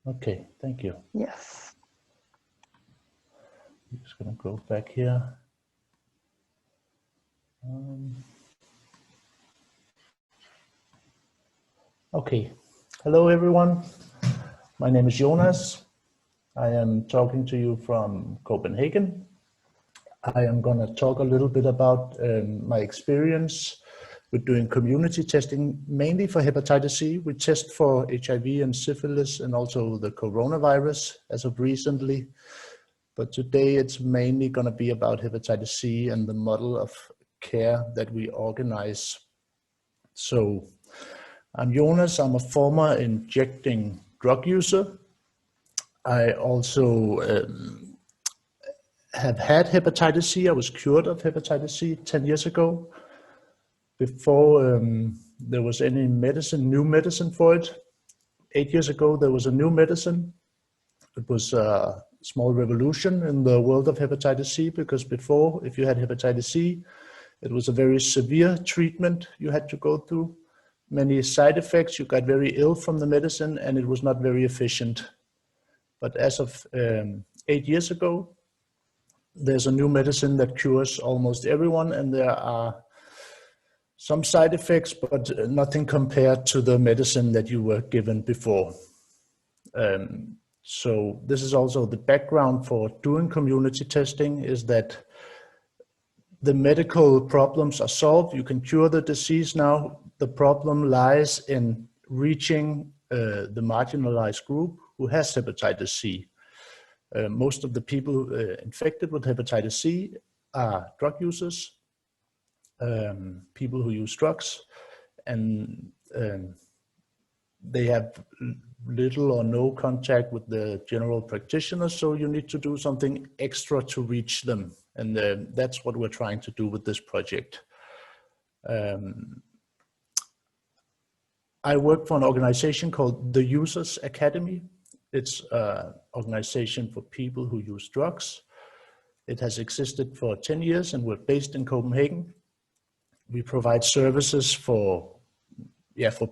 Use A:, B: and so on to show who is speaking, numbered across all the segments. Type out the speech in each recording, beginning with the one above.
A: Okay, thank you.
B: Yes.
A: I'm just going to go back here. Okay, hello everyone. My name is Jonas. I am talking to you from Copenhagen. I am going to talk a little bit about my experience with doing community testing, mainly for hepatitis C. We test for HIV and syphilis and also the coronavirus as of recently. But today it's mainly going to be about hepatitis C and the model of care that we organize. So I'm Jonas. I'm a former injecting drug user. I also have had hepatitis C. I was cured of hepatitis C 10 years ago. Before there was any new medicine for it. 8 years ago, there was a new medicine. It was a small revolution in the world of hepatitis C, because before, if you had hepatitis C, it was a very severe treatment you had to go through. Many side effects, you got very ill from the medicine, and it was not very efficient. But as of 8 years ago, there's a new medicine that cures almost everyone, and there are some side effects, but nothing compared to the medicine that you were given before. So this is also the background for doing community testing, is that the medical problems are solved. You can cure the disease now. The problem lies in reaching the marginalized group who has hepatitis C. Most of the people infected with hepatitis C are drug users, people who use drugs, and they have little or no contact with the general practitioner, so you need to do something extra to reach them. And that's what we're trying to do with this project. I work for an organization called the Users Academy. It's an organization for people who use drugs. It has existed for 10 years and we're based in Copenhagen. We provide services for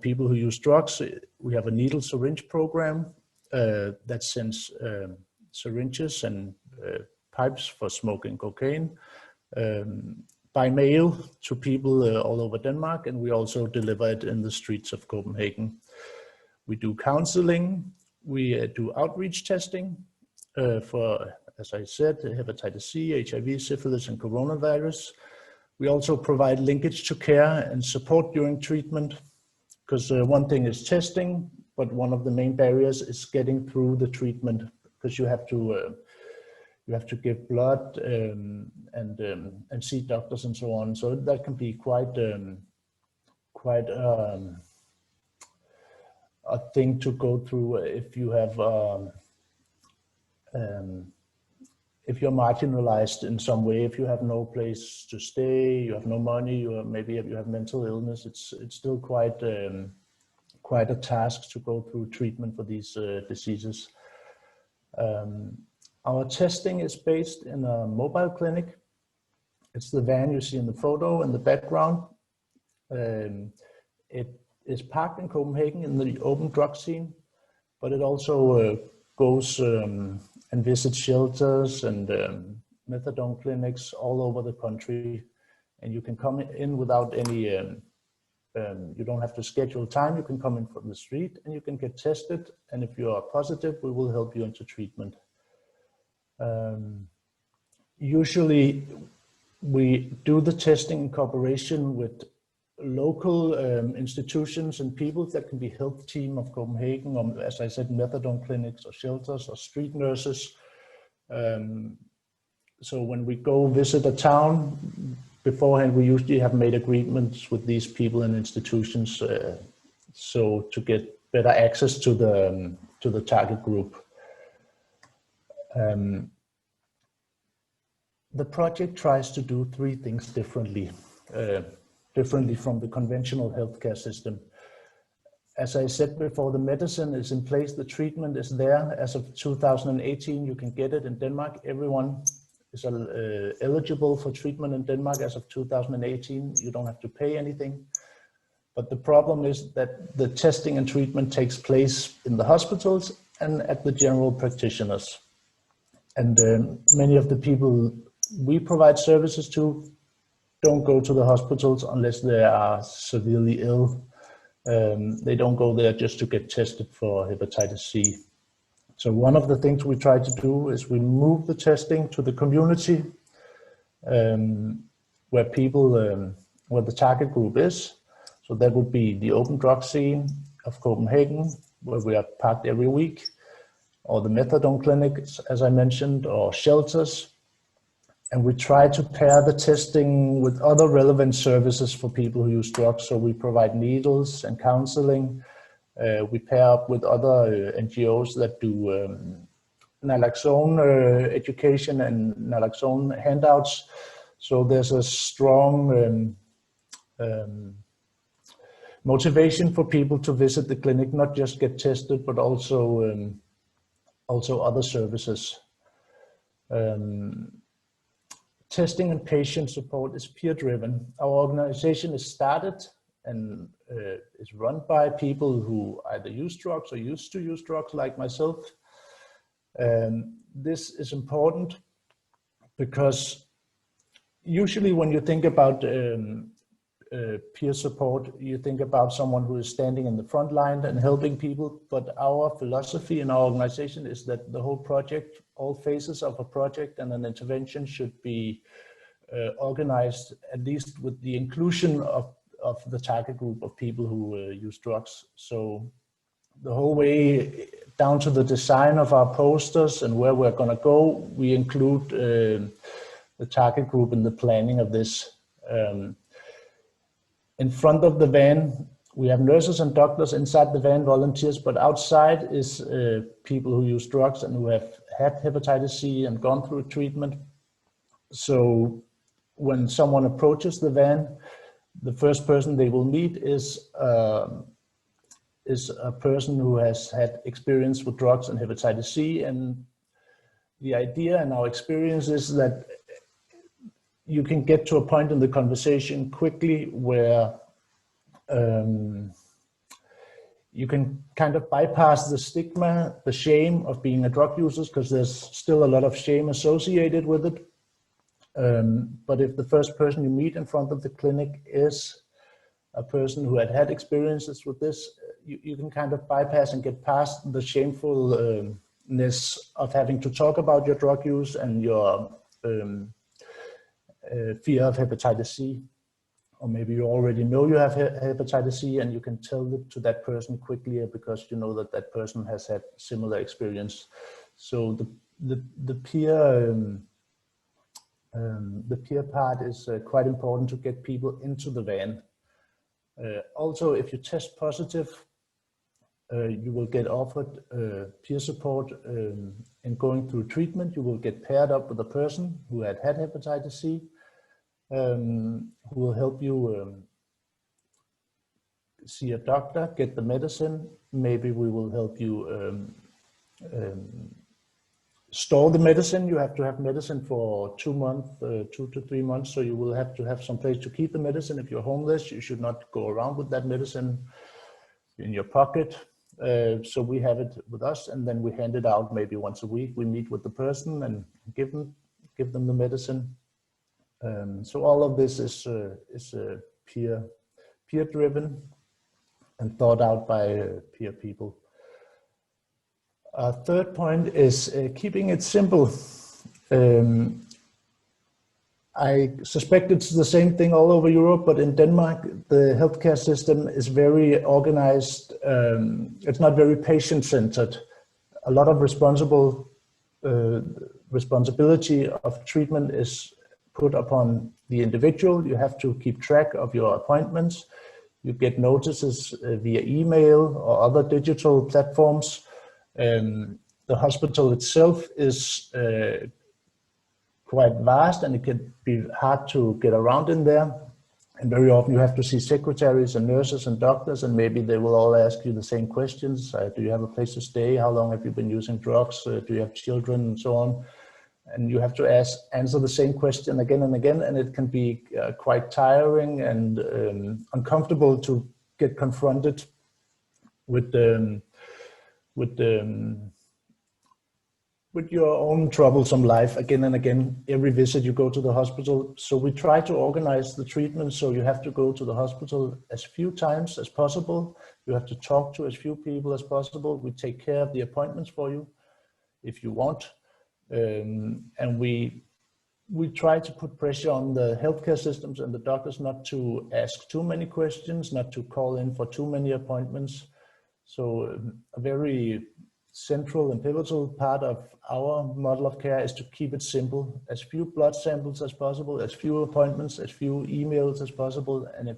A: people who use drugs. We have a needle syringe program that sends syringes and pipes for smoking cocaine by mail to people all over Denmark, and we also deliver it in the streets of Copenhagen. We do counseling, we do outreach testing for, as I said, hepatitis C, HIV, syphilis, and coronavirus. We also provide linkage to care and support during treatment, because one thing is testing, but one of the main barriers is getting through the treatment, because you have to give blood and see doctors and so on. So that can be quite a thing to go through if you have if you're marginalized in some way, if you have no place to stay, you have no money, or maybe if you have mental illness, it's still quite a task to go through treatment for these diseases. Our testing is based in a mobile clinic. It's the van you see in the photo in the background. It is parked in Copenhagen in the open drug scene, but it also goes and visits shelters and methadone clinics all over the country. And you can come in without any, you don't have to schedule time. You can come in from the street and you can get tested. And if you are positive, we will help you into treatment. Usually we do the testing in cooperation with local institutions and people that can be health team of Copenhagen, or as I said, methadone clinics or shelters or street nurses. So when we go visit a town beforehand, we usually have made agreements with these people and institutions so to get better access to the target group. The project tries to do three things differently from the conventional healthcare system. As I said before, the medicine is in place, the treatment is there. As of 2018, you can get it in Denmark. Everyone is eligible for treatment in Denmark as of 2018. You don't have to pay anything. But the problem is that the testing and treatment takes place in the hospitals and at the general practitioners. And many of the people we provide services to don't go to the hospitals unless they are severely ill. They don't go there just to get tested for hepatitis C. So one of the things we try to do is we move the testing to the community where people, where the target group is. So that would be the open drug scene of Copenhagen, where we are parked every week, or the methadone clinics, as I mentioned, or shelters. And we try to pair the testing with other relevant services for people who use drugs. So we provide needles and counseling. We pair up with other NGOs that do naloxone education and naloxone handouts. So there's a strong motivation for people to visit the clinic, not just get tested, but also other services. Testing and patient support is peer-driven. Our organization is started and is run by people who either use drugs or used to use drugs, like myself. This is important because usually when you think about peer support, you think about someone who is standing in the front line and helping people. But our philosophy in our organization is that the whole project, all phases of a project and an intervention should be organized at least with the inclusion of the target group of people who use drugs. So the whole way down to the design of our posters and where we're going to go, we include the target group in the planning of this. In front of the van, we have nurses and doctors. Inside the van, volunteers, but outside is people who use drugs and who have had hepatitis C and gone through treatment. So when someone approaches the van, the first person they will meet is a person who has had experience with drugs and hepatitis C. And the idea and our experience is that you can get to a point in the conversation quickly where you can kind of bypass the stigma, the shame of being a drug user, because there's still a lot of shame associated with it. But if the first person you meet in front of the clinic is a person who had had experiences with this, you can kind of bypass and get past the shamefulness of having to talk about your drug use and your fear of hepatitis C. Or maybe you already know you have hepatitis C and you can tell it to that person quickly because you know that that person has had similar experience. So the peer part is quite important to get people into the van. Also, if you test positive, you will get offered peer support in going through treatment. You will get paired up with a person who had hepatitis C, who will help you see a doctor, get the medicine. Maybe we will help you store the medicine. You have to have medicine for 2 months, 2 to 3 months. So you will have to have some place to keep the medicine. If you're homeless, you should not go around with that medicine in your pocket. So we have it with us, and then we hand it out maybe once a week. We meet with the person and give them the medicine. So all of this is peer driven and thought out by peer people. Our third point is keeping it simple. I suspect it's the same thing all over Europe, but in Denmark, the healthcare system is very organized. It's not very patient-centered. A lot of responsibility of treatment is put upon the individual. You have to keep track of your appointments. You get notices via email or other digital platforms. The hospital itself is quite vast and it can be hard to get around in there. And very often you have to see secretaries and nurses and doctors, and maybe they will all ask you the same questions. Do you have a place to stay? How long have you been using drugs? Do you have children? And so on. And you have to answer the same question again and again, and it can be quite tiring and uncomfortable to get confronted with with your own troublesome life again and again. Every visit you go to the hospital. So we try to organize the treatment so you have to go to the hospital as few times as possible. You have to talk to as few people as possible. We take care of the appointments for you if you want. And we try to put pressure on the healthcare systems and the doctors not to ask too many questions, not to call in for too many appointments. So a very central and pivotal part of our model of care is to keep it simple. As few blood samples as possible, as few appointments, as few emails as possible. And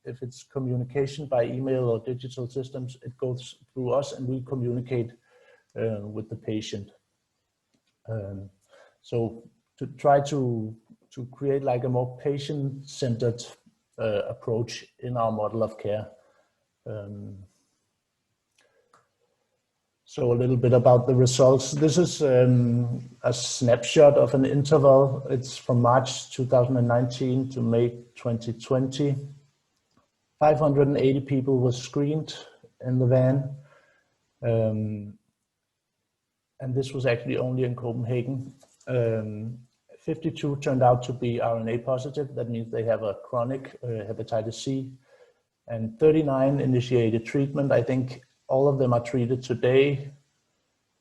A: if it's communication by email or digital systems, it goes through us and we communicate with the patient. So to try to create like a more patient-centered approach in our model of care. So a little bit about the results. This is a snapshot of an interval. It's from March 2019 to May 2020. 580 people were screened in the van. And this was actually only in Copenhagen. 52 turned out to be RNA positive. That means they have a chronic hepatitis C. And 39 initiated treatment. I think all of them are treated today.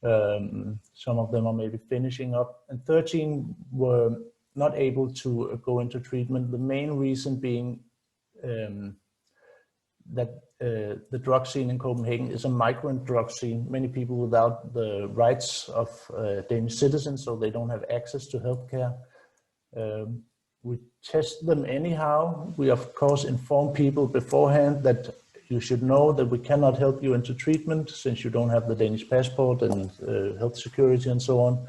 A: Some of them are maybe finishing up. And 13 were not able to go into treatment. The main reason being that the drug scene in Copenhagen is a migrant drug scene. Many people without the rights of Danish citizens, so they don't have access to healthcare. We test them anyhow. We of course inform people beforehand that you should know that we cannot help you into treatment since you don't have the Danish passport and health security and so on.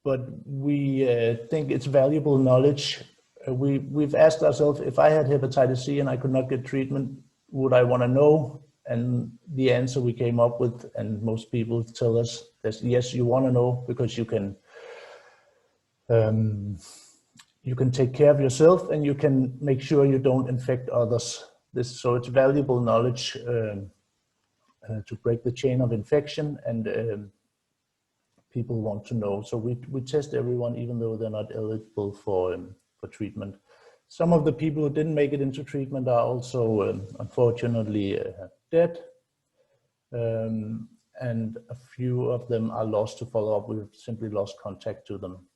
A: But we think it's valuable knowledge. We've asked ourselves, if I had hepatitis C and I could not get treatment, would I want to know? And the answer we came up with, and most people tell us, is yes, you want to know, because you can take care of yourself and you can make sure you don't infect others. So it's valuable knowledge to break the chain of infection, and people want to know. So we test everyone even though they're not eligible for treatment. Some of the people who didn't make it into treatment are also unfortunately dead. And a few of them are lost to follow up. We've simply lost contact to them.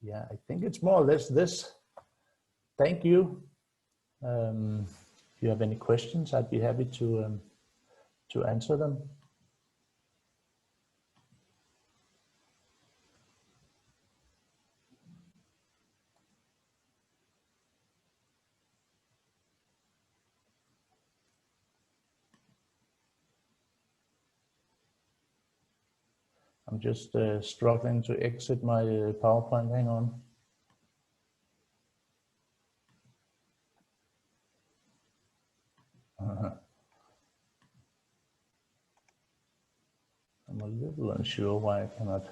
A: Yeah, I think it's more or less this. Thank you. If you have any questions, I'd be happy to answer them. I'm just struggling to exit my PowerPoint. Hang on. I'm a little unsure why I cannot.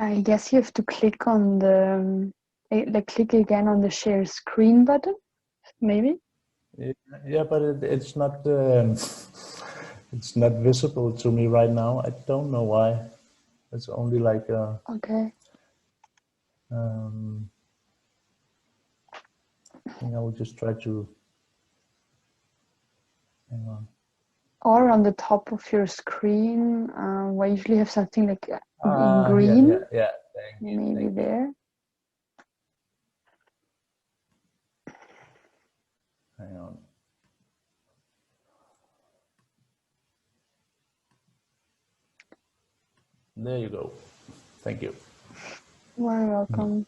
B: I guess you have to click on the click again on the share screen button, maybe.
A: Yeah, but it's not it's not visible to me right now. I don't know why. It's only like
B: okay.
A: I think I will just try to. Hang on.
B: Or on the top of your screen, where you usually have something like in green.
A: Yeah.
B: Maybe there.
A: Hang on. There you go. Thank you.
B: You're welcome.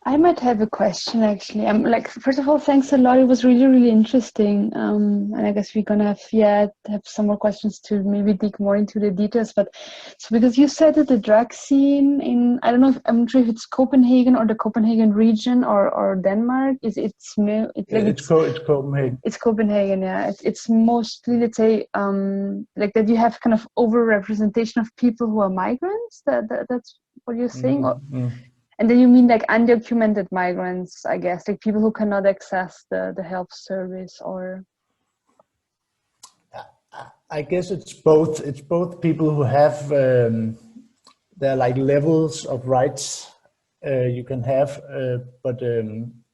B: I might have a question actually. I'm like, first of all, thanks a lot. It was really, really interesting. And I guess we're gonna have some more questions to maybe dig more into the details. But so because you said that the drug scene in, I don't know if I'm not sure if it's Copenhagen or the Copenhagen region or Denmark.
A: It's Copenhagen.
B: It's Copenhagen, yeah. It's mostly, let's say, like that you have kind of overrepresentation of people who are migrants. That's what you're saying.
A: Mm-hmm.
B: And then you mean like undocumented migrants, I guess, like people who cannot access the health service or.
A: I guess it's both. It's both people who have there are like levels of rights you can have, but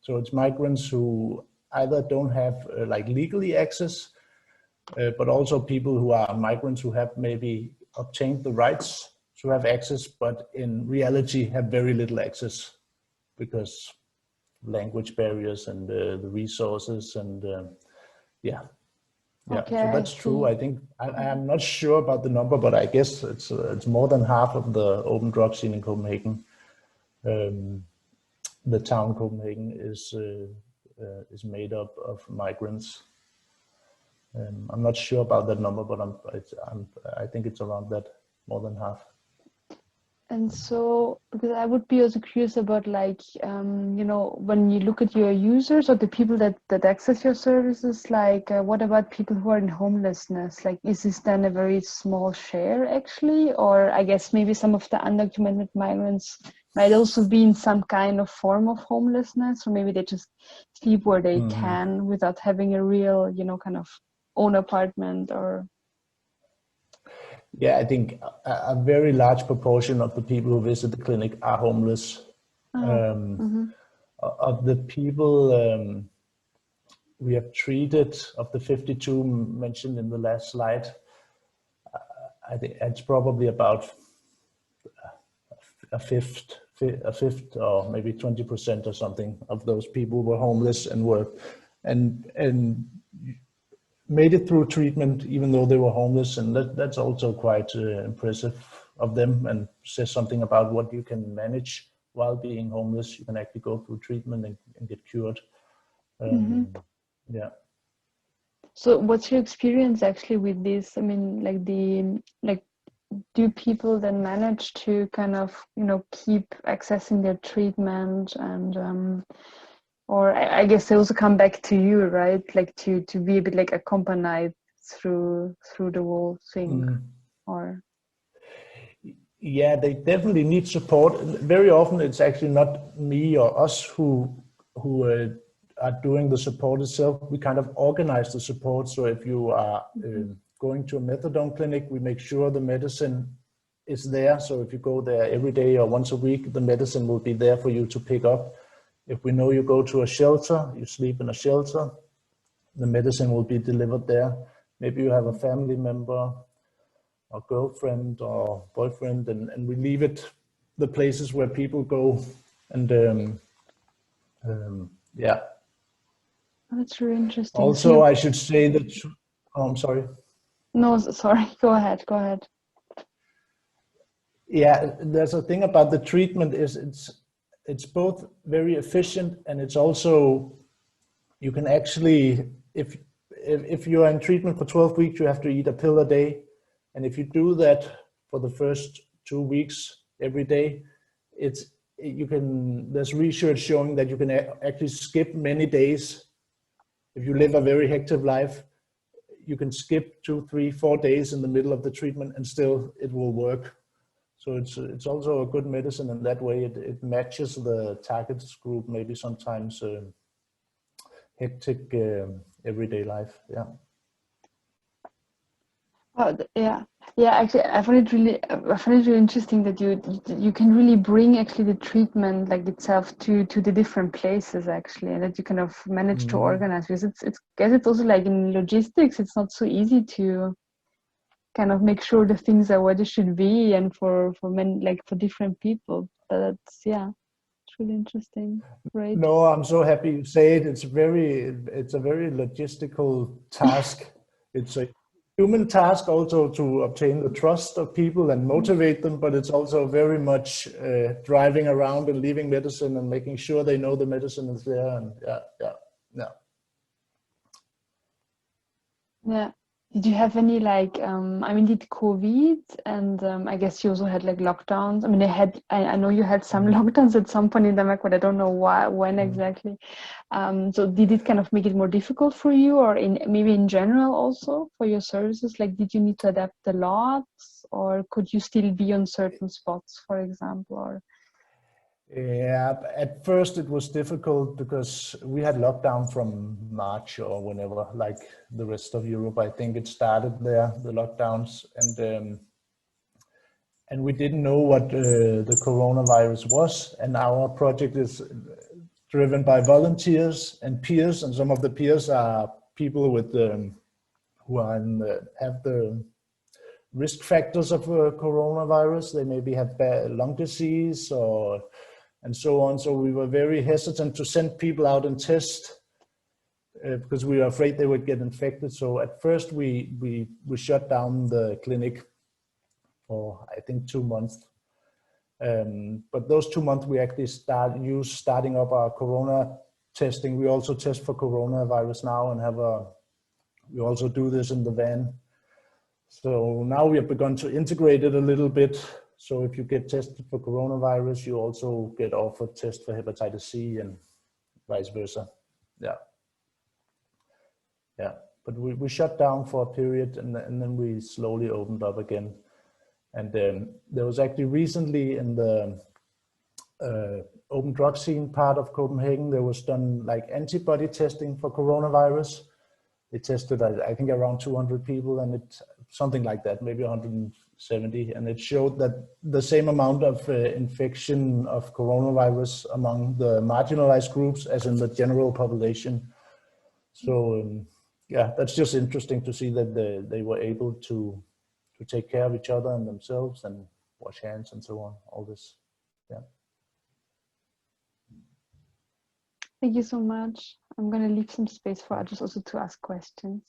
A: so it's migrants who either don't have like legally access, but also people who are migrants who have maybe obtained the rights to have access, but in reality have very little access because language barriers and the resources and yeah. Yeah,
B: Okay,
A: so
B: I
A: that's true.
B: see.
A: I think I'm not sure about the number, but I guess it's more than half of the open drug scene in Copenhagen. The town Copenhagen is made up of migrants. I'm not sure about that number, but I think it's around that, more than half.
B: And so, because I would be also curious about like, when you look at your users or the people that access your services, like what about people who are in homelessness? Like, is this then a very small share actually? Or I guess maybe some of the undocumented migrants might also be in some kind of form of homelessness, or maybe they just sleep where they can without having a real, kind of own apartment or.
A: Yeah, I think a very large proportion of the people who visit the clinic are homeless. Of the people we have treated, of the 52 mentioned in the last slide, I think it's probably about a fifth, or maybe 20% or something of those people were homeless and made it through treatment even though they were homeless, and that's also quite impressive of them, and says something about what you can manage while being homeless. You can actually go through treatment and get cured. Yeah.
B: So what's your experience actually with this? I mean, do people then manage to kind of, keep accessing their treatment and or I guess they also come back to you, right? Like to be a bit like accompanied through the whole thing or.
A: Yeah, they definitely need support. Very often it's actually not me or us who are doing the support itself. We kind of organize the support. So if you are going to a methadone clinic, we make sure the medicine is there. So if you go there every day or once a week, the medicine will be there for you to pick up. If we know you go to a shelter, you sleep in a shelter, the medicine will be delivered there. Maybe you have a family member or girlfriend or boyfriend, and we leave it the places where people go. And yeah.
B: That's really interesting.
A: Also, I should say that. Oh, I'm sorry.
B: No, sorry. Go ahead.
A: Yeah, there's a thing about the treatment is it's both very efficient, and it's also, you can actually, if you are in treatment for 12 weeks, you have to eat a pill a day. And if you do that for the first 2 weeks every day, there's research showing that you can actually skip many days. If you live a very hectic life, you can skip 2, 3, 4 days in the middle of the treatment and still it will work. So it's also a good medicine in that way. It matches the target group, maybe sometimes hectic everyday life. Yeah.
B: Oh, yeah. Actually, I find it really interesting that you can really bring actually the treatment like itself to the different places actually, and that you kind of manage to organize, because it's also like in logistics, it's not so easy to kind of make sure the things are where they should be, and for many, like for different people. But it's really interesting, right?
A: No, I'm so happy you say it. It's a very logistical task. It's human task also to obtain the trust of people and motivate them, but it's also very much driving around and leaving medicine and making sure they know the medicine is there. And yeah.
B: Yeah. Did you have any like I mean, did COVID and I guess you also had like lockdowns. I mean, I know you had some lockdowns at some point in Denmark, but I don't know when exactly. So did it kind of make it more difficult for you, or maybe in general also for your services? Like, did you need to adapt a lot, or could you still be on certain spots, for example? Or
A: Yeah, at first it was difficult because we had lockdown from March or whenever, like the rest of Europe. I think it started there, the lockdowns, and we didn't know what the coronavirus was. And our project is driven by volunteers and peers, and some of the peers are people with who are have the risk factors of coronavirus. They maybe have lung disease or and so on. So we were very hesitant to send people out and test because we were afraid they would get infected. So at first we shut down the clinic for I think 2 months. But those 2 months we actually starting up our corona testing. We also test for coronavirus now and we also do this in the van. So now we have begun to integrate it a little bit. So if you get tested for coronavirus, you also get offered test for hepatitis C and vice versa. Yeah. But we shut down for a period and then we slowly opened up again. And there was actually recently in the open drug scene part of Copenhagen, there was done like antibody testing for coronavirus. They tested, I think, around 200 people, and it's something like that, maybe 170. And it showed that the same amount of infection of coronavirus among the marginalized groups as in the general population. So yeah, that's just interesting to see that they were able to take care of each other and themselves and wash hands and so on, all this. Yeah.
B: thank you so much. I'm going to leave some space for others also to ask questions.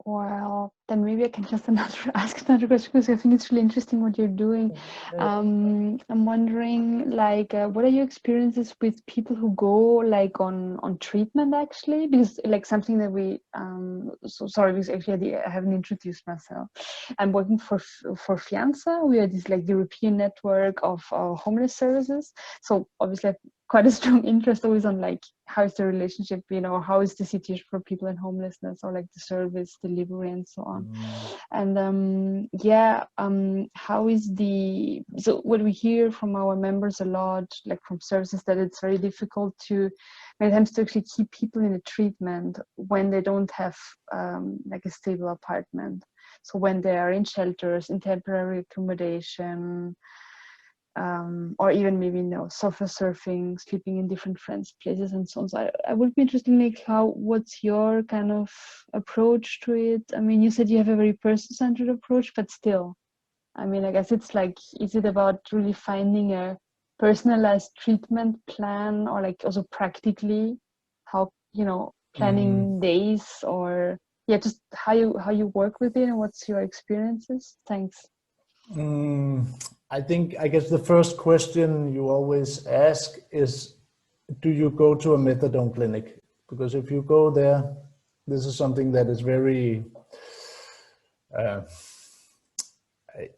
B: Well, then maybe I can just ask another question because I think it's really interesting what you're doing. I'm wondering, like, what are your experiences with people who go like on treatment actually? Because like something that we so sorry because actually I haven't introduced myself. I'm working for Fianza. We are this like European network of homeless services. So obviously quite a strong interest always on like how is the relationship, you know, how is the situation for people in homelessness or like the service delivery and so on. And how is the, so what we hear from our members a lot, like from services, that it's very difficult to many times to actually keep people in a treatment when they don't have like a stable apartment. So when they are in shelters, in temporary accommodation, or even maybe, you know, sofa surfing, sleeping in different friends' places and so on. So I would be interested in like what's your kind of approach to it? I mean, you said you have a very person-centered approach, but still, I mean, I guess it's like, is it about really finding a personalized treatment plan, or like also practically how, you know, planning days, or yeah, just how you work with it and what's your experiences? Thanks.
A: I guess the first question you always ask is, do you go to a methadone clinic? Because if you go there, this is something that is very,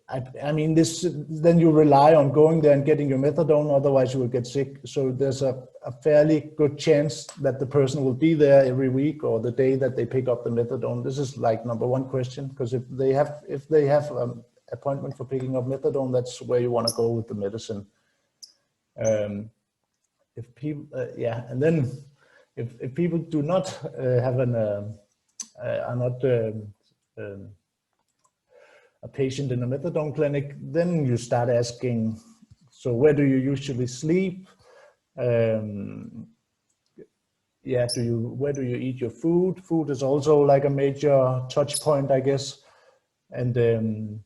A: I mean, then you rely on going there and getting your methadone, otherwise you will get sick. So there's a fairly good chance that the person will be there every week or the day that they pick up the methadone. This is like number one question, because if they have appointment for picking up methadone, that's where you want to go with the medicine. If people, and then if people do not have are not a patient in a methadone clinic, then you start asking, so where do you usually sleep? Where do you eat your food? Food is also like a major touch point, I guess. And then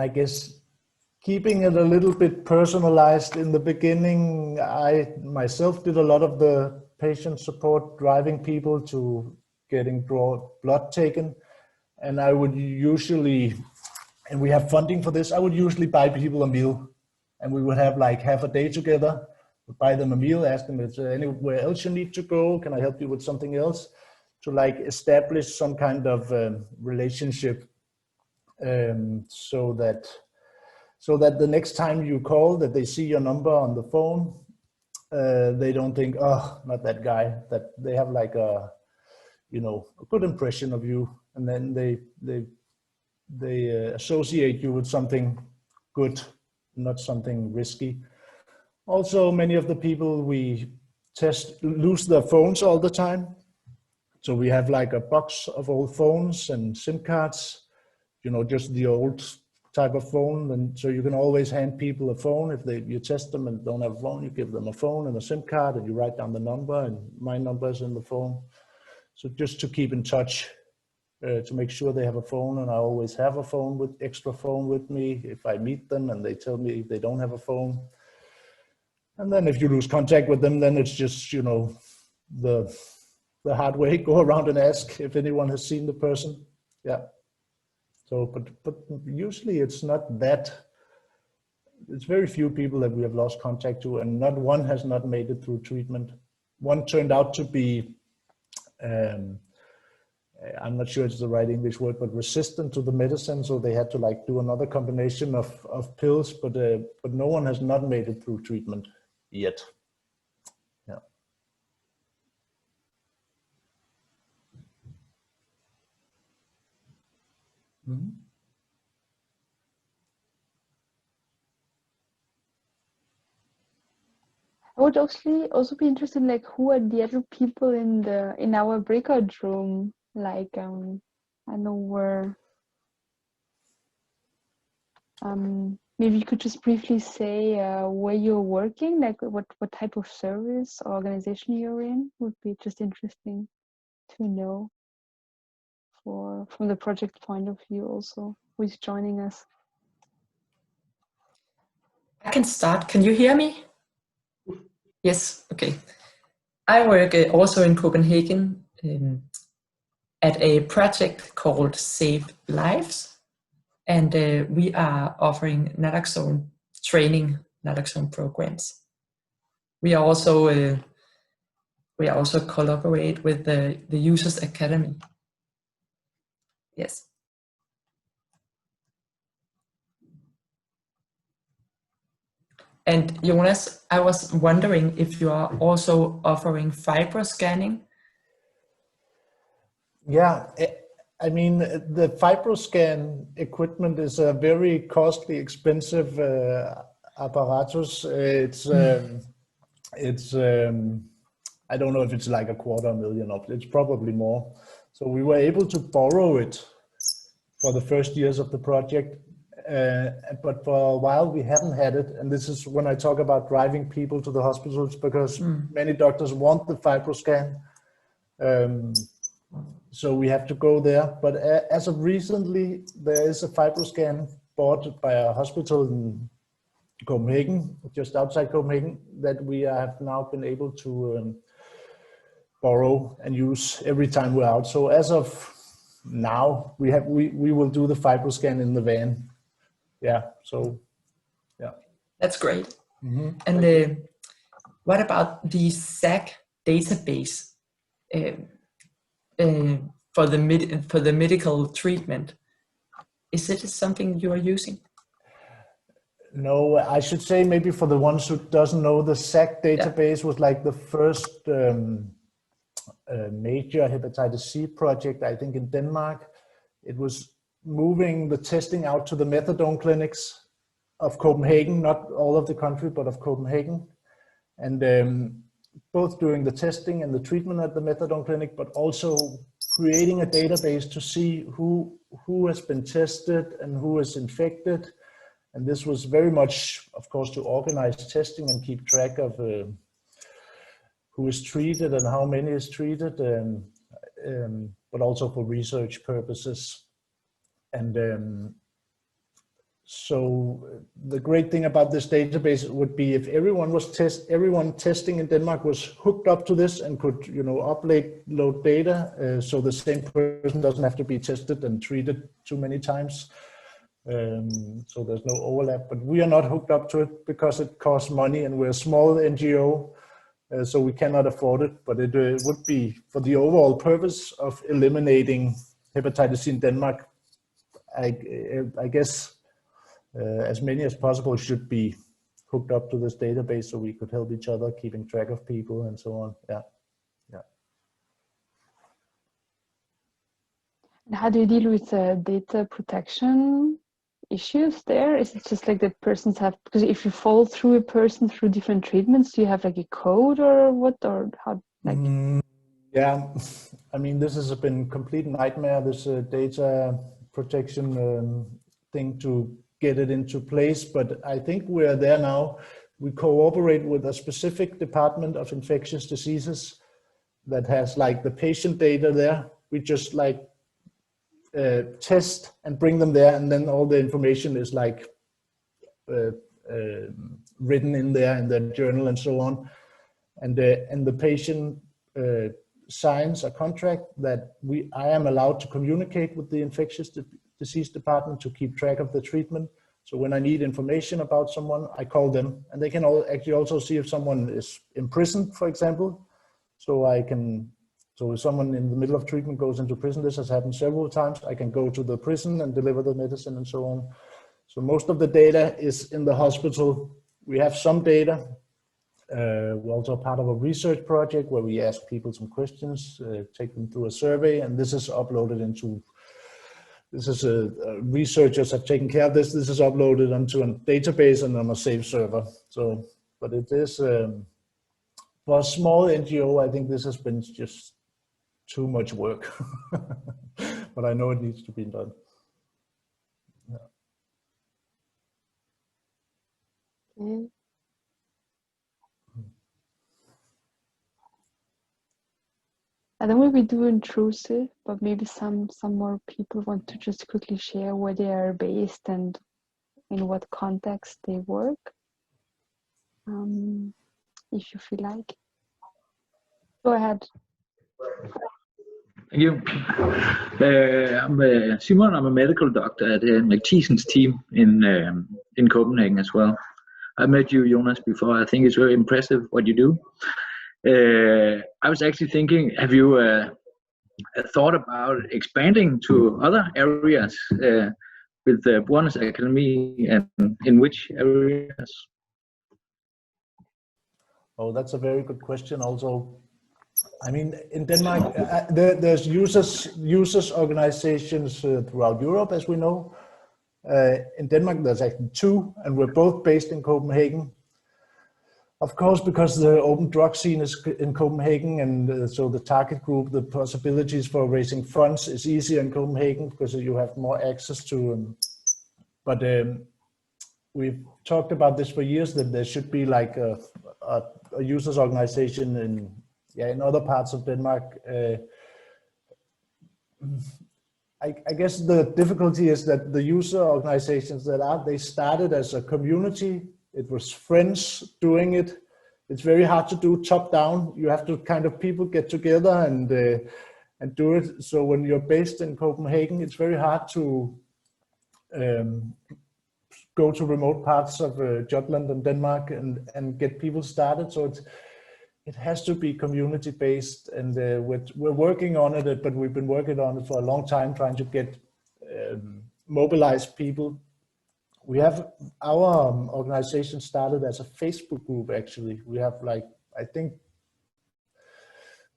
A: I guess keeping it a little bit personalized in the beginning. I myself did a lot of the patient support, driving people to getting blood taken. And I would usually, and we have funding for this, I would usually buy people a meal, and we would have like half a day together. We'd buy them a meal, ask them, is there anywhere else you need to go? Can I help you with something else? To like establish some kind of relationship, so that the next time you call, that they see your number on the phone, they don't think, oh, not that guy, that they have like a good impression of you, and then they associate you with something good, not something risky. Also, many of the people we test lose their phones all the time. So we have like a box of old phones and SIM cards, just the old type of phone. And so you can always hand people a phone. If you test them and don't have a phone, you give them a phone and a SIM card, and you write down the number, and my number is in the phone. So just to keep in touch, to make sure they have a phone, and I always have a extra phone with me if I meet them and they tell me they don't have a phone. And then if you lose contact with them, then it's just, the hard way, go around and ask if anyone has seen the person. Yeah. So, but usually it's not that, it's very few people that we have lost contact to, and not one has not made it through treatment. One turned out to be, I'm not sure it's the right English word, but resistant to the medicine. So they had to like do another combination of pills, but no one has not made it through treatment yet. Yeah. Mm-hmm.
B: I would also be interested in like who are the other people in our breakout room, like I know where maybe you could just briefly say where you're working, like what type of service or organization you're in. Would be just interesting to know from the project point of view also, who is joining us.
C: I can start. Can you hear me? Yes, okay. I work also in Copenhagen at a project called Save Lives, and we are offering naloxone training, naloxone programs. We also collaborate with the Users Academy. Yes. And Jonas, I was wondering if you are also offering fibroscanning.
A: Yeah, I mean, the FibroScan equipment is a very costly, expensive apparatus. It's I don't know if it's like $250,000 of it. It's probably more. So we were able to borrow it for the first years of the project. But for a while we haven't had it. And this is when I talk about driving people to the hospitals, because many doctors want the FibroScan. So we have to go there. But as of recently, there is a FibroScan bought by a hospital in Copenhagen, just outside Copenhagen, that we have now been able to borrow and use every time we're out. So as of now, we will do the FibroScan in the van. Yeah. So, yeah.
C: That's great.
A: Mm-hmm.
C: And what about the SAC database? for the medical treatment. Is it something you are using?
A: No, I should say maybe for the ones who doesn't know, the SAC database was like the first major hepatitis C project, I think, in Denmark. It was moving the testing out to the methadone clinics of Copenhagen, not all of the country, but of Copenhagen. And both doing the testing and the treatment at the methadone clinic, but also creating a database to see who has been tested and who is infected. And this was very much, of course, to organize testing and keep track of who is treated and how many is treated, but also for research purposes. And so the great thing about this database would be if everyone testing in Denmark was hooked up to this and could, upload data, so the same person doesn't have to be tested and treated too many times. So there's no overlap, but we are not hooked up to it because it costs money and we're a small NGO, so we cannot afford it. But it would be for the overall purpose of eliminating hepatitis C in Denmark. I guess as many as possible should be hooked up to this database so we could help each other, keeping track of people and so on. Yeah.
B: How do you deal with data protection issues there? Is it just like that persons have, because if you follow through a person through different treatments, do you have like a code or what, or how?
A: Yeah, I mean, this has been complete nightmare, this data protection thing to get it into place, but I think we're there now. We cooperate with a specific department of infectious diseases that has like the patient data there. We just like test and bring them there, and then all the information is like written in there in the journal and so on. And the patient signs a contract that I am allowed to communicate with the infectious disease department to keep track of the treatment. So when I need information about someone, I call them, and they can actually also see if someone is imprisoned, for example. So if someone in the middle of treatment goes into prison, this has happened several times, I can go to the prison and deliver the medicine and so on. So most of the data is in the hospital. We have some data. We're also part of a research project where we ask people some questions, take them through a survey, and this is uploaded into, researchers have taken care of this. This is uploaded onto a database and on a safe server. So, but it is, for a small NGO, I think this has been just too much work, but I know it needs to be done. Yeah.
B: Okay. And then we'll be doing intrusive, but maybe some more people want to just quickly share where they are based and in what context they work, if you feel like. Go ahead.
D: Thank you. I'm Simon. I'm a medical doctor at McTeason's team in Copenhagen as well. I met you, Jonas, before. I think it's very impressive what you do. I was actually thinking, have you thought about expanding to other areas with the Buenos Academy, and in which areas?
A: Oh, that's a very good question also. I mean, in Denmark, there's users organizations throughout Europe, as we know. In Denmark, there's actually two, and we're both based in Copenhagen. Of course, because the open drug scene is in Copenhagen, and so the target group, the possibilities for raising funds is easier in Copenhagen because you have more access to. But we've talked about this for years, that there should be like a users organization in other parts of Denmark. I guess the difficulty is that the user organizations they started as a community. It was friends doing it. It's very hard to do top down. You have to kind of people get together and do it. So when you're based in Copenhagen, it's very hard to go to remote parts of Jutland and Denmark and get people started. So it has to be community based, and we're working on it, but we've been working on it for a long time, trying to get mobilize people. We have our organization started as a Facebook group. Actually, we have like, I think,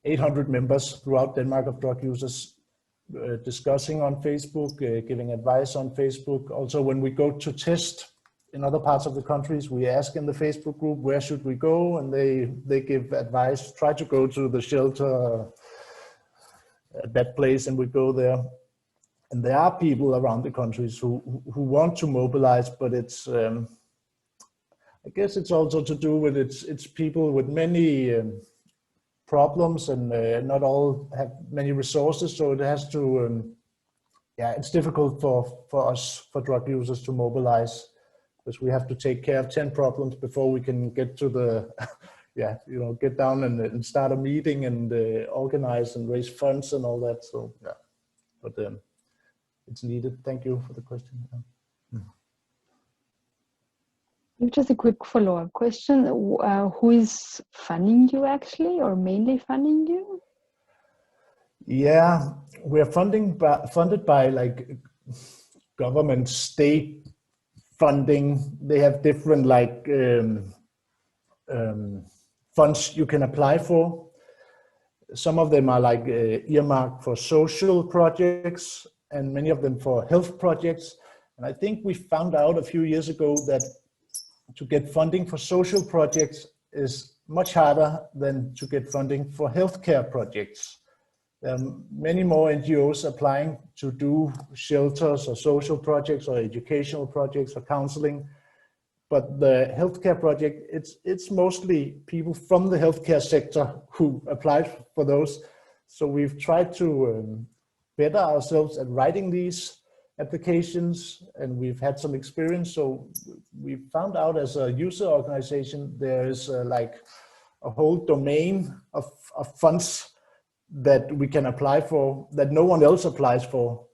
A: 800 members throughout Denmark of drug users discussing on Facebook, giving advice on Facebook. Also, when we go to test in other parts of the countries, we ask in the Facebook group, where should we go? And they give advice, try to go to the shelter at that place, and we go there. And there are people around the countries who want to mobilize, but it's, I guess it's also to do with it's people with many problems, and not all have many resources. So it has to, yeah, it's difficult for us, for drug users, to mobilize, because we have to take care of 10 problems before we can get to the, yeah, you know, get down and start a meeting and organize and raise funds and all that. So yeah, but it's needed. Thank you for the question.
B: Just a quick follow-up question. Who is funding you actually, or mainly funding you?
A: Yeah, we're funded by like government, state funding. They have different like funds you can apply for. Some of them are like earmarked for social projects, and many of them for health projects. And I think we found out a few years ago that to get funding for social projects is much harder than to get funding for healthcare projects. There are many more NGOs applying to do shelters or social projects or educational projects or counseling. But the healthcare project, it's mostly people from the healthcare sector who applied for those. So we've tried to better ourselves at writing these applications, and we've had some experience. So we found out, as a user organization, there is like a whole domain of funds that we can apply for that no one else applies for.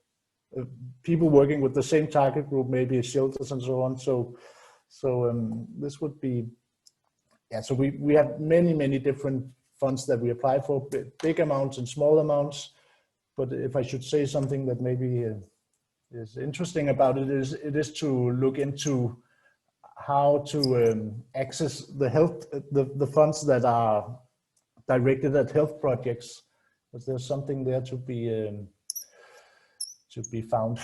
A: People working with the same target group, maybe shelters and so on. So this would be, yeah, so we have many different funds that we apply for, big amounts and small amounts. But if I should say something that maybe is interesting about it, is to look into how to access the funds that are directed at health projects, because there's something there to be found.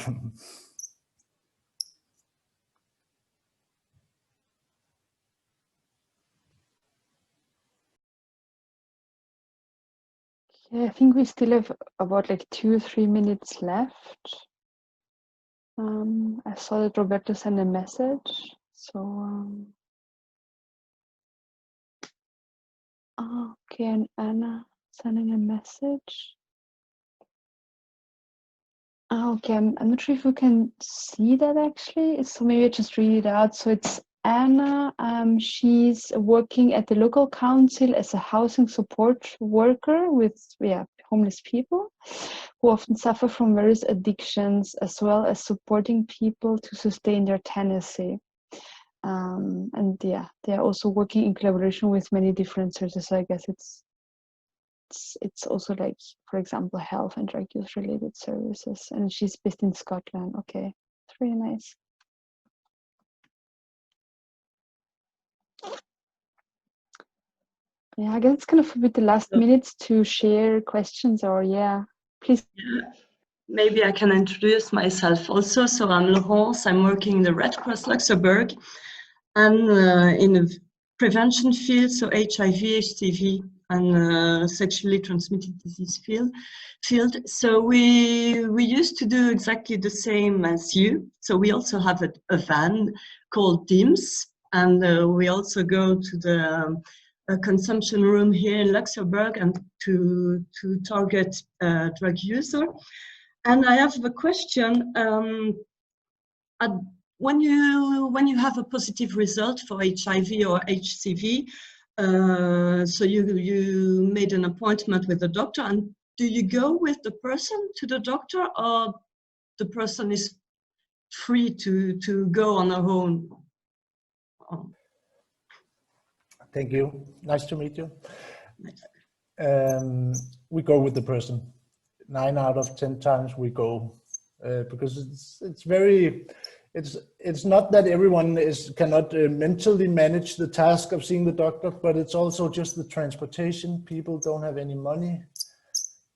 B: Yeah, I think we still have about like 2 or 3 minutes left. I saw that Roberto sent a message. So, okay, and Anna sending a message. Okay, I'm not sure if you can see that actually. So maybe I just read it out. So it's Anna. She's working at the local council as a housing support worker with homeless people who often suffer from various addictions, as well as supporting people to sustain their tenancy. And yeah, they are also working in collaboration with many different sources. So I guess it's also like, for example, health and drug use related services. And she's based in Scotland. Okay, it's really nice. Yeah, I guess it's kind of a bit the last minutes to share questions, or yeah, please.
E: Yeah. Maybe I can introduce myself also. So I'm Laurence, I'm working in the Red Cross Luxembourg and in the prevention field, so HIV, HCV and sexually transmitted disease field. So we used to do exactly the same as you. So we also have a van called DIMS, and we also go to the consumption room here in Luxembourg and to target drug user. And I have a question. When you have a positive result for HIV or HCV, so you made an appointment with the doctor, and do you go with the person to the doctor, or the person is free to go on their own?
A: Thank you. Nice to meet you.
E: Nice.
A: We go with the person. 9 out of 10 times we go, because it's not that everyone cannot mentally manage the task of seeing the doctor, but it's also just the transportation. People don't have any money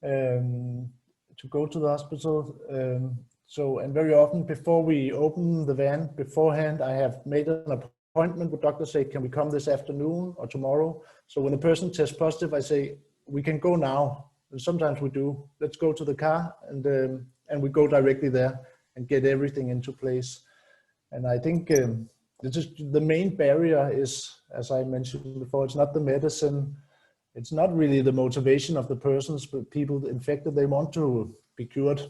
A: to go to the hospital. And very often before we open the van beforehand, I have made an appointment with doctors, say, can we come this afternoon or tomorrow? So when a person tests positive, I say, we can go now. And sometimes we do. Let's go to the car, and we go directly there and get everything into place. And I think the main barrier is, as I mentioned before, it's not the medicine. It's not really the motivation of the persons, but people infected, they want to be cured.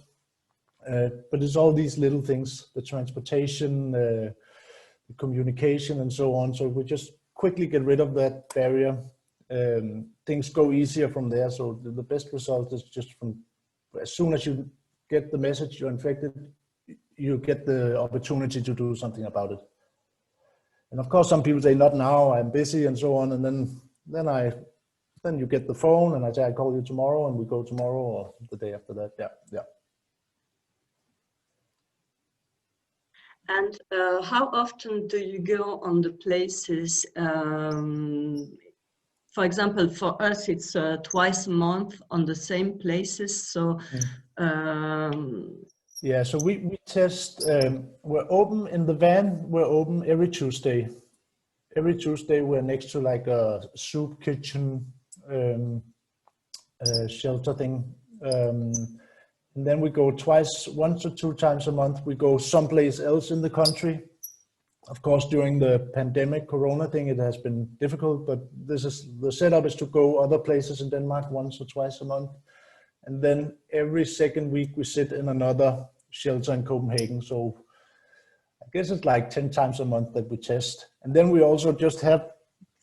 A: But it's all these little things, the transportation, the communication and so on. So we just quickly get rid of that barrier. Things go easier from there. So the best result is just from as soon as you get the message you're infected, you get the opportunity to do something about it. And of course, some people say, not now, I'm busy and so on. And then you get the phone and I say, I call you tomorrow, and we go tomorrow or the day after that. Yeah.
E: And how often do you go on the places? For example, for us, it's twice a month on the same places. So,
A: yeah, so we test, we're open in the van, we're open every Tuesday. Every Tuesday, we're next to like a soup kitchen, shelter thing. And then we go 1 to 2 times a month. We go someplace else in the country. Of course, during the pandemic, Corona thing, it has been difficult, but the setup is to go other places in Denmark 1 or 2 a month. And then every second week we sit in another shelter in Copenhagen. So I guess it's like 10 times a month that we test. And then we also just have,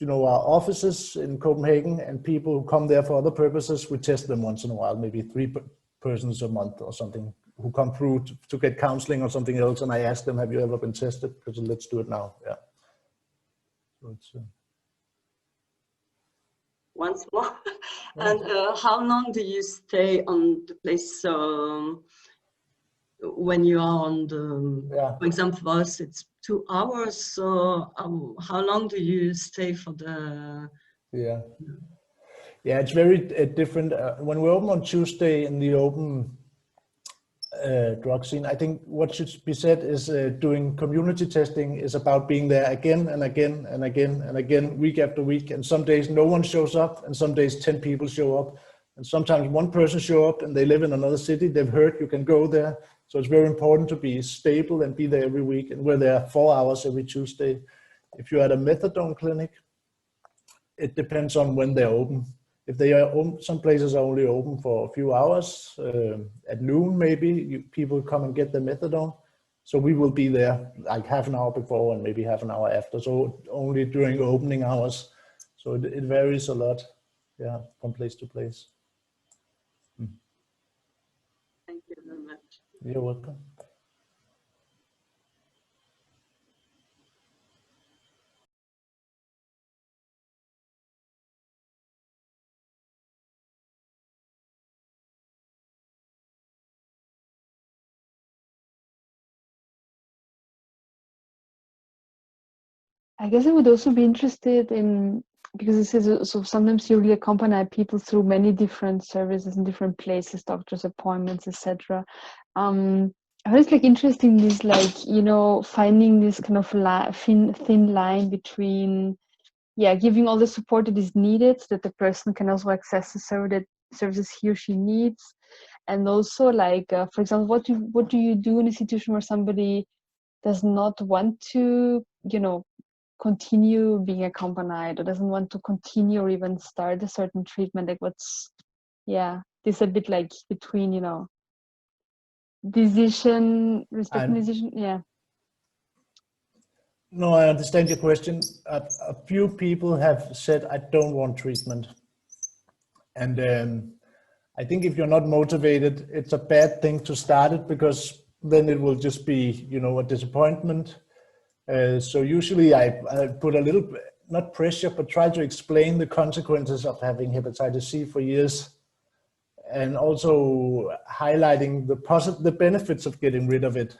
A: our offices in Copenhagen, and people who come there for other purposes, we test them once in a while, maybe 3 persons a month or something, who come through to get counseling or something else. And I ask them, have you ever been tested? Because let's do it now. Yeah. So it's,
E: once more. And how long do you stay on the place when you are on the, for example, for us, it's 2 hours. So how long do you stay for the?
A: Yeah, it's very different. When we open on Tuesday in the open drug scene, I think what should be said is doing community testing is about being there again and again and again and again, week after week. And some days no one shows up, and some days 10 people show up. And sometimes one person show up and they live in another city. They've heard you can go there. So it's very important to be stable and be there every week. And we're there 4 hours every Tuesday. If you're at a methadone clinic, it depends on when they're open. If they are open, some places are only open for a few hours. At noon, maybe people come and get the methadone. So we will be there like half an hour before and maybe half an hour after. So only during opening hours. So it varies a lot, from place to place.
E: Thank you very much.
A: You're welcome.
B: I guess I would also be interested in, because it says, so sometimes you really accompany people through many different services in different places, doctor's appointments, etc. I was like interested in this, like, finding this kind of thin line between, giving all the support that is needed so that the person can also access the services he or she needs. And also, like, for example, what do you do in a situation where somebody does not want to, continue being accompanied, or doesn't want to continue or even start a certain treatment? Like, this a bit like between, decision, respecting decision.
A: No, I understand your question. A few people have said, I don't want treatment. And I think if you're not motivated, it's a bad thing to start it, because then it will just be, a disappointment. So usually I put a little, not pressure, but try to explain the consequences of having hepatitis C for years, and also highlighting the benefits of getting rid of it.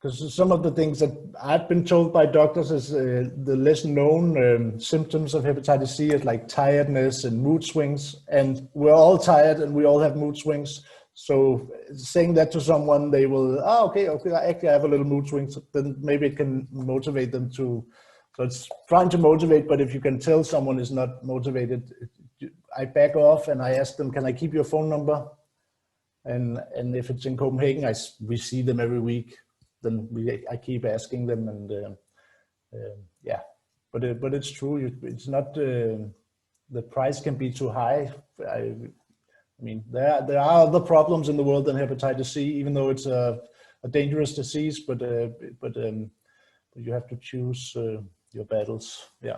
A: Because some of the things that I've been told by doctors is the less known symptoms of hepatitis C is like tiredness and mood swings, and we're all tired and we all have mood swings. So saying that to someone, they will, okay, actually I have a little mood swing, so then maybe it can motivate them to. So it's trying to motivate, but if you can tell someone is not motivated, I back off and I ask them, can I keep your phone number? And if it's in Copenhagen, we see them every week. Then I keep asking them, and yeah, but it's true. It's not the price can be too high. I mean, there are other problems in the world than hepatitis C, even though it's a dangerous disease. But you have to choose your battles. Yeah.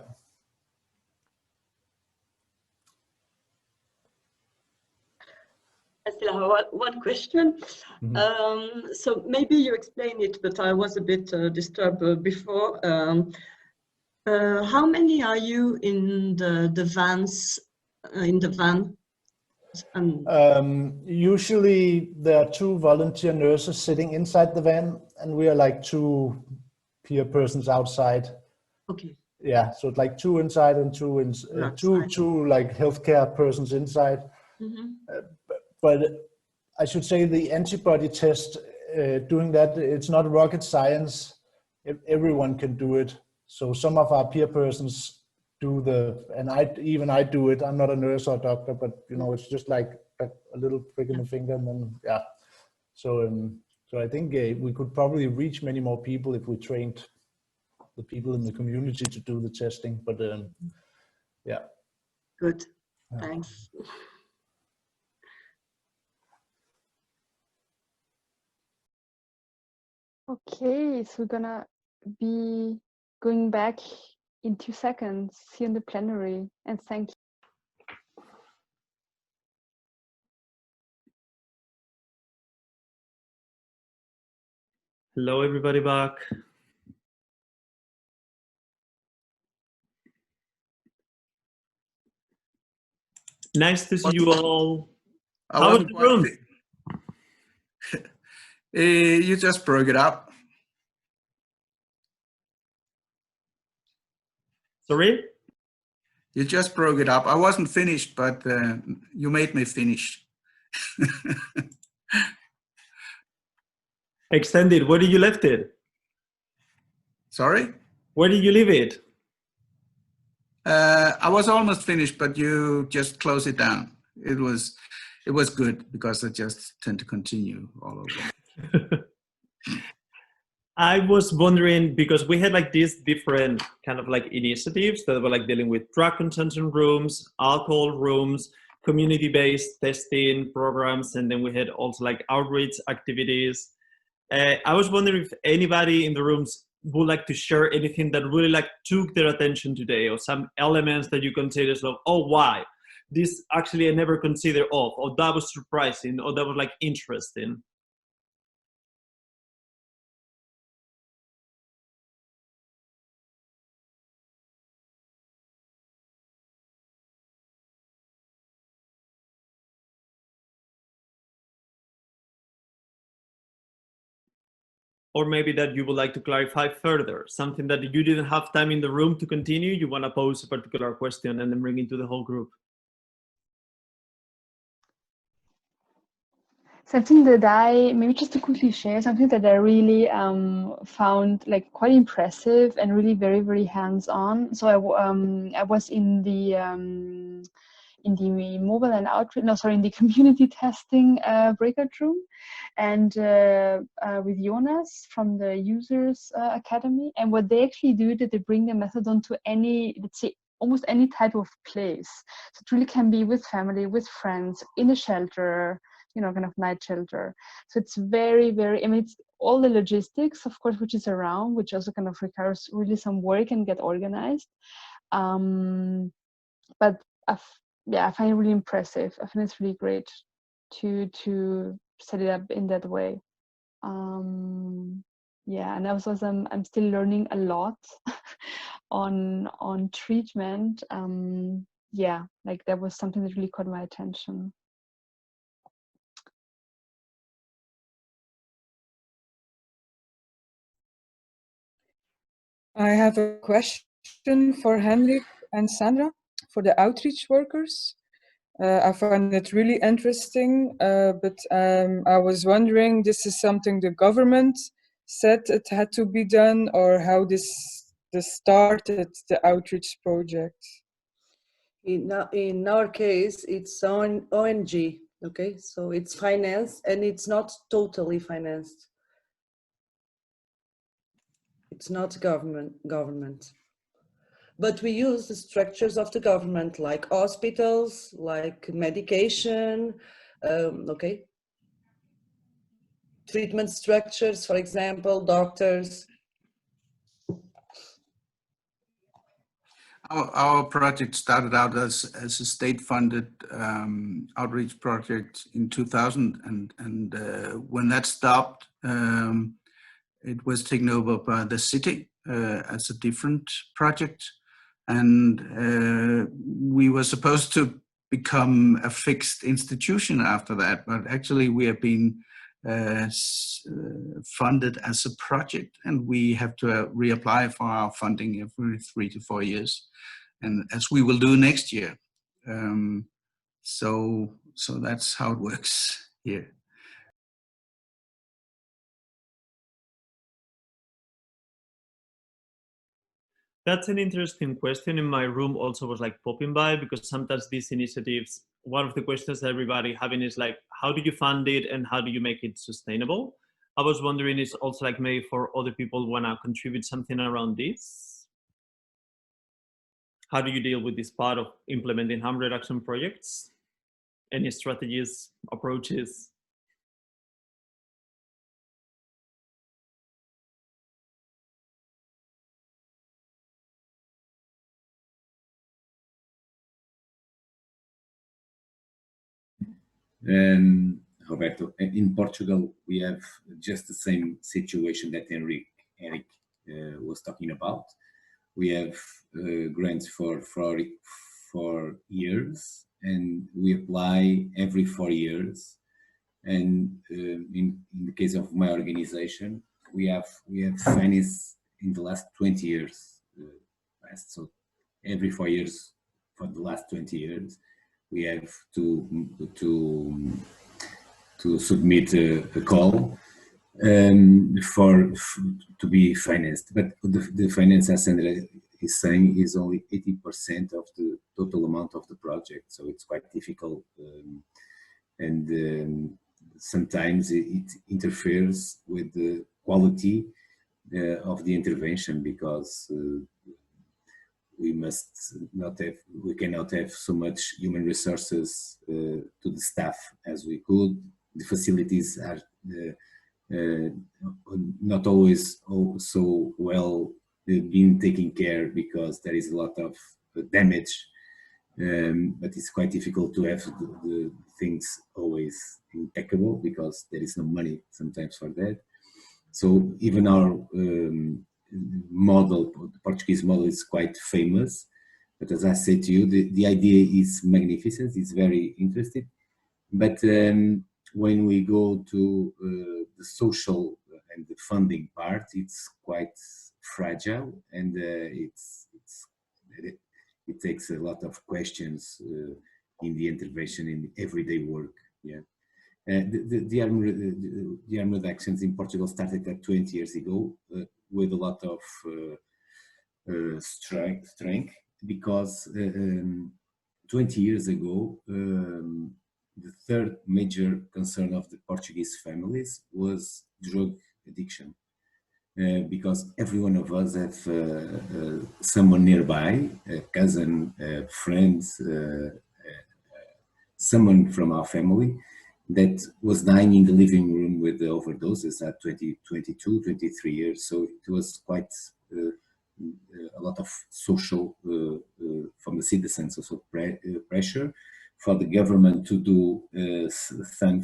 E: I still have one question.
A: Mm-hmm.
E: So maybe you explained it, but I was a bit disturbed before. How many are you in the vans? In the van?
A: Usually there are 2 volunteer nurses sitting inside the van, and we are like 2 peer persons outside.
E: Okay.
A: Yeah, so it's like 2 inside and 2 like healthcare persons inside.
E: Mm-hmm.
A: But I should say the antibody test, doing that, it's not rocket science. Everyone can do it. So some of our peer persons do and I do it. I'm not a nurse or a doctor, but it's just like a little prick in the finger, and then yeah. So I think we could probably reach many more people if we trained the people in the community to do the testing. But yeah.
E: Good.
A: Yeah.
E: Thanks.
B: Okay, so we're gonna be going back in 2 seconds. See you in the plenary, and thank you.
F: Hello, everybody back. Nice to see you all. How was the room?
G: You just broke it up.
F: Sorry?
G: You just broke it up. I wasn't finished, but you made me finish.
F: Extended. Where did you left it?
G: Sorry?
F: Where did you leave it?
G: I was almost finished, but you just closed it down. It was good because I just tend to continue all over.
F: I was wondering, because we had like these different kind of like initiatives that were like dealing with drug consumption rooms, alcohol rooms, community-based testing programs, and then we had also like outreach activities. I was wondering if anybody in the rooms would like to share anything that really like took their attention today, or some elements that you consider like, oh, why? This actually I never considered of, or that was surprising, or that was like interesting. Or maybe that you would like to clarify further, something that you didn't have time in the room to continue, you want to pose a particular question and then bring it to the whole group.
B: Something that maybe just to quickly share, something that I really found like quite impressive and really very, very hands-on. So I was in the mobile and outreach, in the community testing breakout room, and with Jonas from the Users Academy. And what they actually do is that they bring the methadone to any, let's say, almost any type of place. So it really can be with family, with friends, in a shelter, kind of night shelter. So it's very, very, I mean, it's all the logistics, of course, which is around, which also kind of requires really some work and get organized. But I find it really impressive. I find it's really great to set it up in that way. yeah, and also I'm still learning a lot on treatment. Yeah, like that was something that really caught my attention.
H: I have a question for Henrik and Sandra for the outreach workers. I find it really interesting, but I was wondering, this is something the government said it had to be done, or how this started, the outreach project?
I: In our case, it's on ONG, okay? So it's financed and it's not totally financed. It's not government. But we use the structures of the government, like hospitals, like medication, okay? Treatment structures, for example, doctors.
G: Our project started out as a state-funded outreach project in 2000, and when that stopped, it was taken over by the city as a different project, and we were supposed to become a fixed institution after that, but actually we have been funded as a project, and we have to reapply for our funding every 3 to 4 years, and as we will do next year. So that's how it works here.
F: That's an interesting question. In my room also was like popping by, because sometimes these initiatives, one of the questions everybody having is like, how do you fund it and how do you make it sustainable? I was wondering, is also like maybe for other people want to contribute something around this? How do you deal with this part of implementing harm reduction projects? Any strategies, approaches?
J: Roberto, in Portugal, we have just the same situation that Eric was talking about. We have grants for 4 years, and we apply every 4 years. And in the case of my organization, we have finance in the last 20 years. So every 4 years for the last 20 years, we have to submit a call to be financed. But the finance, as Sandra is saying, is only 80% of the total amount of the project. So it's quite difficult, and sometimes it interferes with the quality of the intervention, because we cannot have so much human resources to the staff as we could. The facilities are not always so well being taken care, because there is a lot of damage, but it's quite difficult to have the things always impeccable, because there is no money sometimes for that. So even our model, the Portuguese model, is quite famous. But as I said to you, the idea is magnificent. It's very interesting. But when we go to the social and the funding part, it's quite fragile, and it takes a lot of questions in the intervention in everyday work. Yeah. The harm reductions in Portugal started 20 years ago with a lot of strength, because 20 years ago, the third major concern of the Portuguese families was drug addiction, because every one of us have someone nearby, a cousin, a friend, someone from our family that was dying in the living room with the overdoses at 22, 23 years. So it was quite a lot of social, from the citizens, also pressure for the government to do something